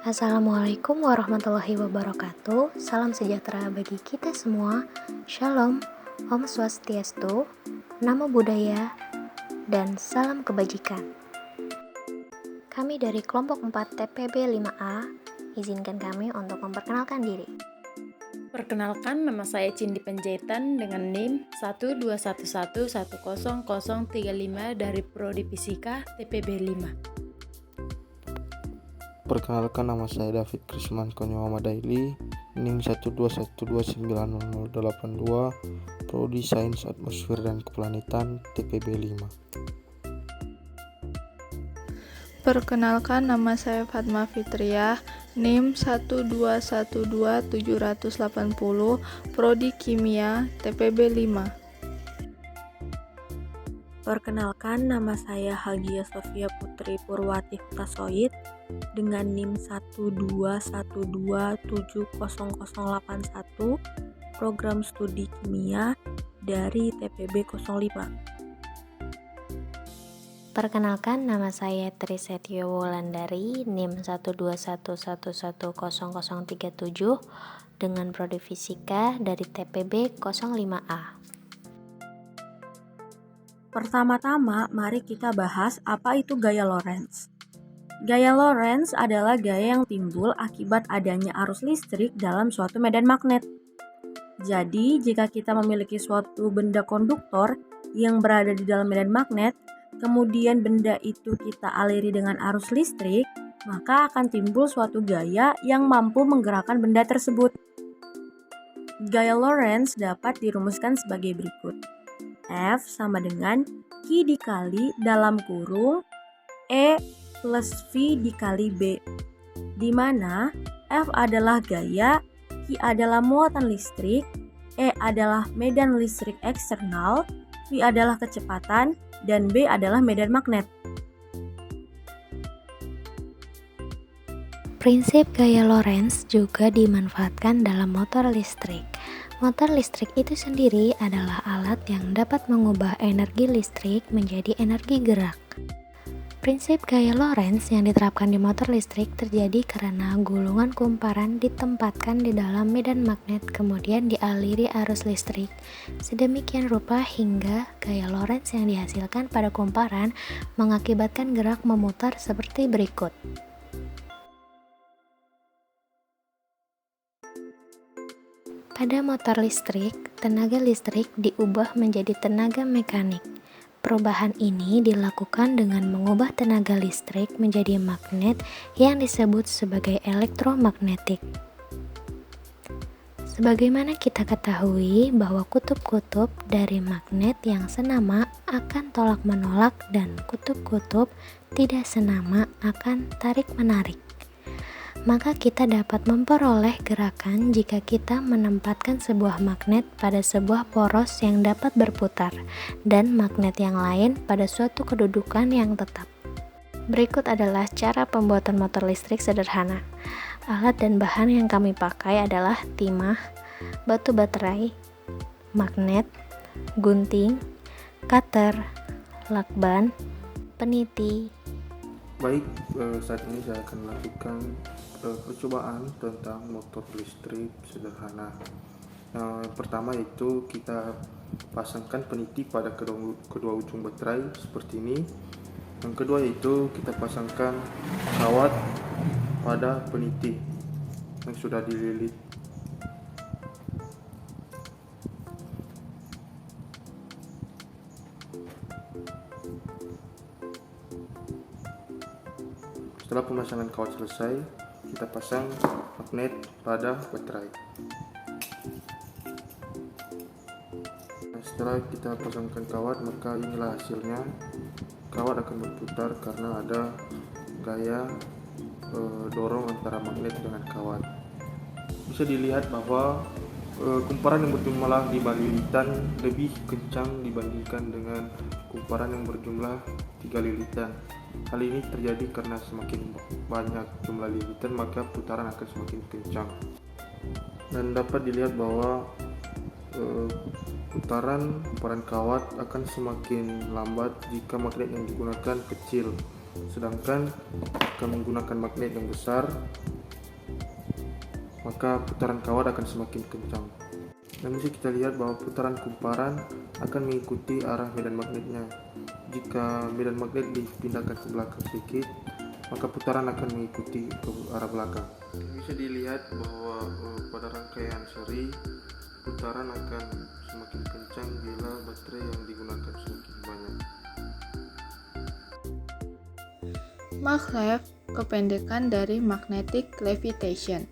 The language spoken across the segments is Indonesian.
Assalamualaikum warahmatullahi wabarakatuh. Salam sejahtera bagi kita semua. Shalom, Om Swastiastu, Namo Buddhaya, dan salam kebajikan. Kami dari kelompok 4 TPB 5A, izinkan kami untuk memperkenalkan diri. Perkenalkan, nama saya Cindy Penjaitan dengan NIM 12111100035 dari Prodi Fisika TPB 5. Perkenalkan, nama saya David Krisman Konyowamadaili, NIM 121290082, Prodi Sains Atmosfer dan Keplanetan TPB 5. Perkenalkan, nama saya Fatma Fitriah, NIM 1212780, Prodi Kimia TPB 5. Perkenalkan, nama saya Hagia Sofia Putri Purwati Hutasoid dengan NIM 121270081, Program Studi Kimia dari TPB 05. Perkenalkan, nama saya Trisetyo Wulandari, NIM 121110037 dengan Prodi Fisika dari TPB 05A. Pertama-tama, mari kita bahas apa itu gaya Lorentz. Gaya Lorentz adalah gaya yang timbul akibat adanya arus listrik dalam suatu medan magnet. Jadi, jika kita memiliki suatu benda konduktor yang berada di dalam medan magnet, kemudian benda itu kita aliri dengan arus listrik, maka akan timbul suatu gaya yang mampu menggerakkan benda tersebut. Gaya Lorentz dapat dirumuskan sebagai berikut. F sama dengan Q dikali dalam kurung E plus V dikali B, di mana F adalah gaya, Q adalah muatan listrik, E adalah medan listrik eksternal, V adalah kecepatan, dan B adalah medan magnet. Prinsip gaya Lorentz juga dimanfaatkan dalam motor listrik. Motor listrik itu sendiri adalah alat yang dapat mengubah energi listrik menjadi energi gerak. Prinsip gaya Lorentz yang diterapkan di motor listrik terjadi karena gulungan kumparan ditempatkan di dalam medan magnet kemudian dialiri arus listrik. Sedemikian rupa hingga gaya Lorentz yang dihasilkan pada kumparan mengakibatkan gerak memutar seperti berikut. Pada motor listrik, tenaga listrik diubah menjadi tenaga mekanik. Perubahan ini dilakukan dengan mengubah tenaga listrik menjadi magnet yang disebut sebagai elektromagnetik. Sebagaimana kita ketahui bahwa kutub-kutub dari magnet yang senama akan tolak-menolak dan kutub-kutub tidak senama akan tarik-menarik. Maka kita dapat memperoleh gerakan jika kita menempatkan sebuah magnet pada sebuah poros yang dapat berputar dan magnet yang lain pada suatu kedudukan yang tetap. Berikut adalah cara pembuatan motor listrik sederhana. Alat dan bahan yang kami pakai adalah timah, batu baterai, magnet, gunting, cutter, lakban, peniti. Baik, saat ini saya akan melakukan percobaan tentang motor listrik sederhana. Yang pertama itu kita pasangkan peniti pada kedua ujung baterai seperti ini. Yang kedua itu kita pasangkan kawat pada peniti yang sudah dililit. Setelah pemasangan kawat selesai, kita pasang magnet pada baterai. Setelah kita pasangkan kawat, maka inilah hasilnya. Kawat akan berputar karena ada gaya dorong antara magnet dengan kawat. Bisa dilihat bahwa kumparan yang berjumlah 5 lilitan lebih kencang dibandingkan dengan kumparan yang berjumlah 3 lilitan. Hal ini terjadi karena semakin banyak jumlah lilitan maka putaran akan semakin kencang. Dan dapat dilihat bahwa kumparan kawat akan semakin lambat jika magnet yang digunakan kecil. Sedangkan jika menggunakan magnet yang besar, maka putaran kawat akan semakin kencang. Dan bisa kita lihat bahwa putaran kumparan akan mengikuti arah medan magnetnya. Jika medan magnet dipindahkan ke belakang sedikit, maka putaran akan mengikuti ke arah belakang. Bisa dilihat bahwa pada rangkaian seri, putaran akan semakin kencang bila baterai yang digunakan semakin banyak. Maglev, kependekan dari magnetic levitation.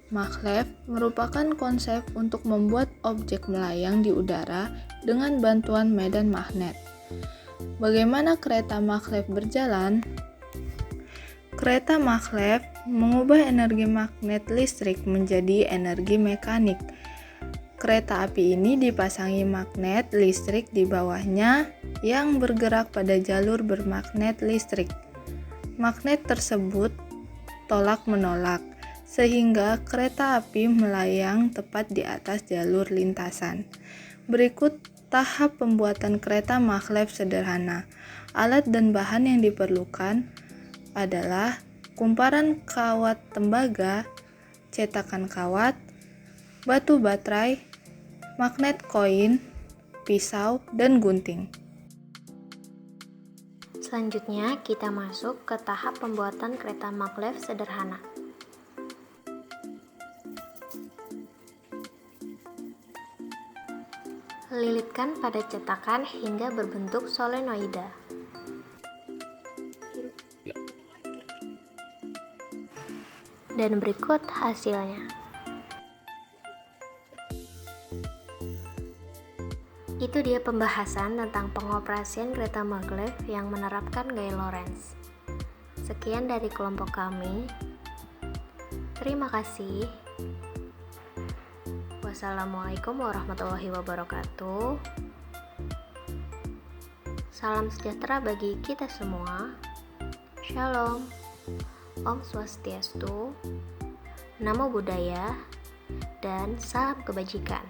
Maglev merupakan konsep untuk membuat objek melayang di udara dengan bantuan medan magnet. Bagaimana kereta maglev berjalan? Kereta maglev mengubah energi magnet listrik menjadi energi mekanik. Kereta api ini dipasangi magnet listrik di bawahnya yang bergerak pada jalur bermagnet listrik. Magnet tersebut tolak-menolak, sehingga kereta api melayang tepat di atas jalur lintasan. Berikut tahap pembuatan kereta maglev sederhana. Alat dan bahan yang diperlukan adalah kumparan kawat tembaga, cetakan kawat, batu baterai, magnet koin, pisau, dan gunting. Selanjutnya, kita masuk ke tahap pembuatan kereta maglev sederhana. Lilitkan pada cetakan hingga berbentuk solenoida. Dan berikut hasilnya. Itu dia pembahasan tentang pengoperasian kereta maglev yang menerapkan gaya Lorentz. Sekian dari kelompok kami. Terima kasih. Wassalamualaikum warahmatullahi wabarakatuh. Salam sejahtera bagi kita semua. Shalom. Om Swastiastu. Namo Buddhaya. Dan salam kebajikan.